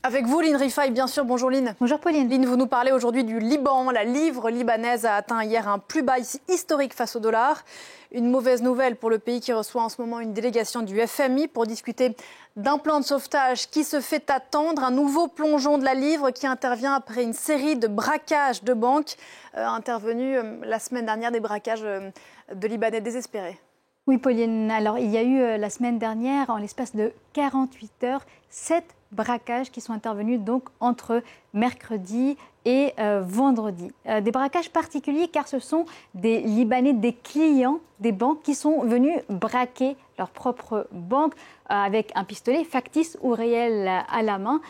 Avec vous, Line Rifaï, bien sûr. Bonjour Line. Bonjour Pauline. Line, vous nous parlez aujourd'hui du Liban. La livre libanaise a atteint hier un plus bas historique face au dollar. Une mauvaise nouvelle pour le pays qui reçoit en ce moment une délégation du FMI pour discuter d'un plan de sauvetage qui se fait attendre. Un nouveau plongeon de la livre qui intervient après une série de braquages de banques intervenus la semaine dernière, des braquages de Libanais désespérés. Oui Pauline, alors il y a eu la semaine dernière, en l'espace de 48 heures, 7 braquages qui sont intervenus donc entre mercredi et vendredi. Des braquages particuliers car ce sont des Libanais, des clients des banques qui sont venus braquer leur propre banque avec un pistolet factice ou réel à la main.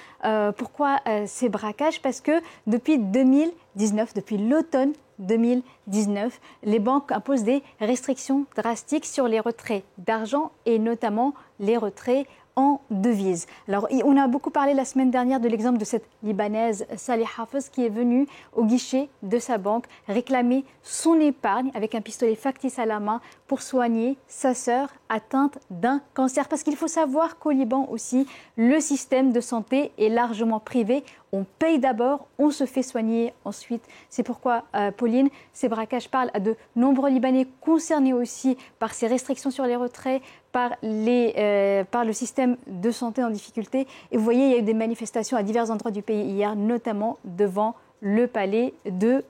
Pourquoi ces braquages? Parce que depuis 2019, depuis l'automne 2019, les banques imposent des restrictions drastiques sur les retraits d'argent et notamment les retraits en devises. Alors, on a beaucoup parlé la semaine dernière de l'exemple de cette Libanaise, Salih Hafez, qui est venue au guichet de sa banque réclamer son épargne avec un pistolet factice à la main pour soigner sa sœur atteinte d'un cancer. Parce qu'il faut savoir qu'au Liban aussi, le système de santé est largement privé. On paye d'abord, on se fait soigner ensuite. C'est pourquoi, Pauline, ces braquages parlent à de nombreux Libanais concernés aussi par ces restrictions sur les retraits, par le système de santé en difficulté. Et vous voyez, il y a eu des manifestations à divers endroits du pays hier, notamment devant le palais de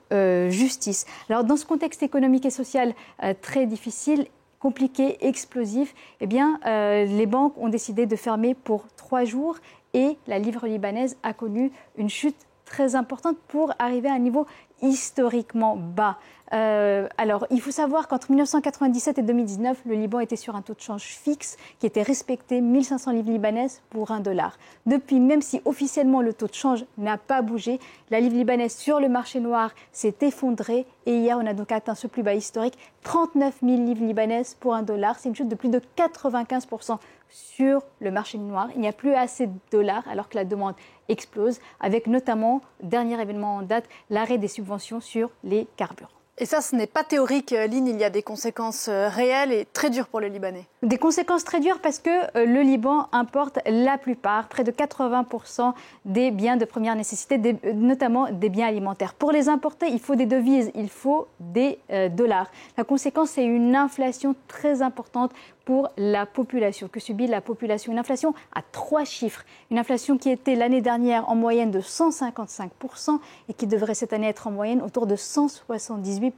justice. Alors, dans ce contexte économique et social très difficile, compliqué, explosif, eh bien, les banques ont décidé de fermer pour 3 jours et la livre libanaise a connu une chute très importante pour arriver à un niveau historiquement bas. Alors, il faut savoir qu'entre 1997 et 2019, le Liban était sur un taux de change fixe qui était respecté, 1500 livres libanaises pour $1. Depuis, même si officiellement le taux de change n'a pas bougé, la livre libanaise sur le marché noir s'est effondrée et hier, on a donc atteint ce plus bas historique, 39 000 livres libanaises pour $1. C'est une chute de plus de 95% sur le marché noir. Il n'y a plus assez de dollars alors que la demande explose, avec notamment, dernier événement en date, l'arrêt des subventions sur les carburants. Et ça, ce n'est pas théorique, Line, il y a des conséquences réelles et très dures pour les Libanais. Des conséquences très dures parce que le Liban importe la plupart, près de 80% des biens de première nécessité, notamment des biens alimentaires. Pour les importer, il faut des devises, il faut des dollars. La conséquence, c'est une inflation très importante pour la population, que subit la population. Une inflation à 3 chiffres. Une inflation qui était l'année dernière en moyenne de 155% et qui devrait cette année être en moyenne autour de 178%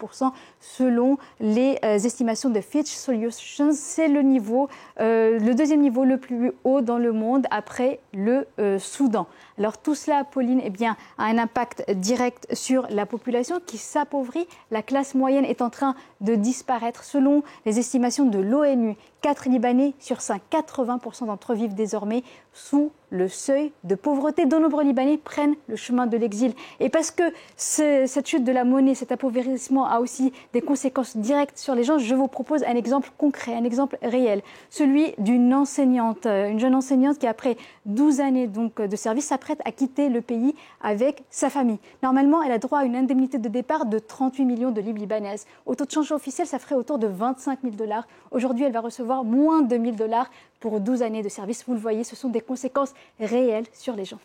selon les estimations de Fitch Solutions. C'est le deuxième niveau le plus haut dans le monde après le Soudan. Alors tout cela, Pauline, eh bien, a un impact direct sur la population qui s'appauvrit. La classe moyenne est en train de disparaître. Selon les estimations de l'ONU, 4 Libanais sur 5, 80% d'entre eux vivent désormais sous le seuil de pauvreté. De nombreux Libanais prennent le chemin de l'exil. Et parce que cette chute de la monnaie, cet appauvrissement a aussi des conséquences directes sur les gens, je vous propose un exemple concret, un exemple réel. Celui d'une enseignante, une jeune enseignante qui, après 12 années donc, de service, s'apprête à quitter le pays avec sa famille. Normalement, elle a droit à une indemnité de départ de 38 millions de livres libanaises. Au taux de change officiel, ça ferait autour de 25 000 $. Aujourd'hui, elle va recevoir moins de 1 000 $ pour 12 années de service. Vous le voyez, ce sont des conséquences réelles sur les gens.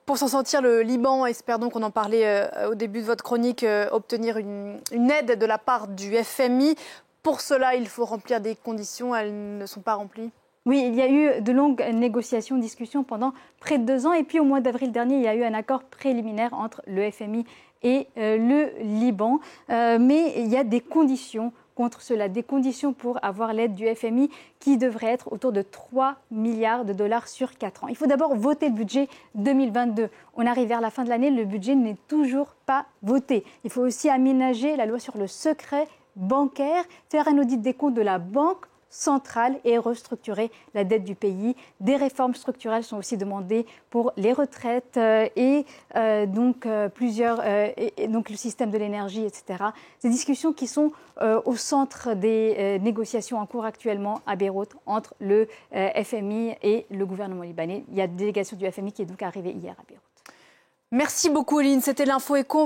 Pour s'en sortir, le Liban espère donc, on en parlait au début de votre chronique, obtenir une aide de la part du FMI. Pour cela, il faut remplir des conditions. Elles ne sont pas remplies. Oui, il y a eu de longues négociations, discussions pendant près de 2 ans. Et puis au mois d'avril dernier, il y a eu un accord préliminaire entre le FMI et le Liban. Mais il y a des conditions contre cela, des conditions pour avoir l'aide du FMI qui devrait être autour de 3 milliards de dollars sur 4 ans. Il faut d'abord voter le budget 2022. On arrive vers la fin de l'année, le budget n'est toujours pas voté. Il faut aussi aménager la loi sur le secret bancaire, faire un audit des comptes de la banque centrale et restructurer la dette du pays. Des réformes structurelles sont aussi demandées pour les retraites et donc le système de l'énergie, etc. Des discussions qui sont au centre des négociations en cours actuellement à Beyrouth entre le FMI et le gouvernement libanais. Il y a une délégation du FMI qui est donc arrivée hier à Beyrouth. Merci beaucoup, Line. C'était l'Info Éco.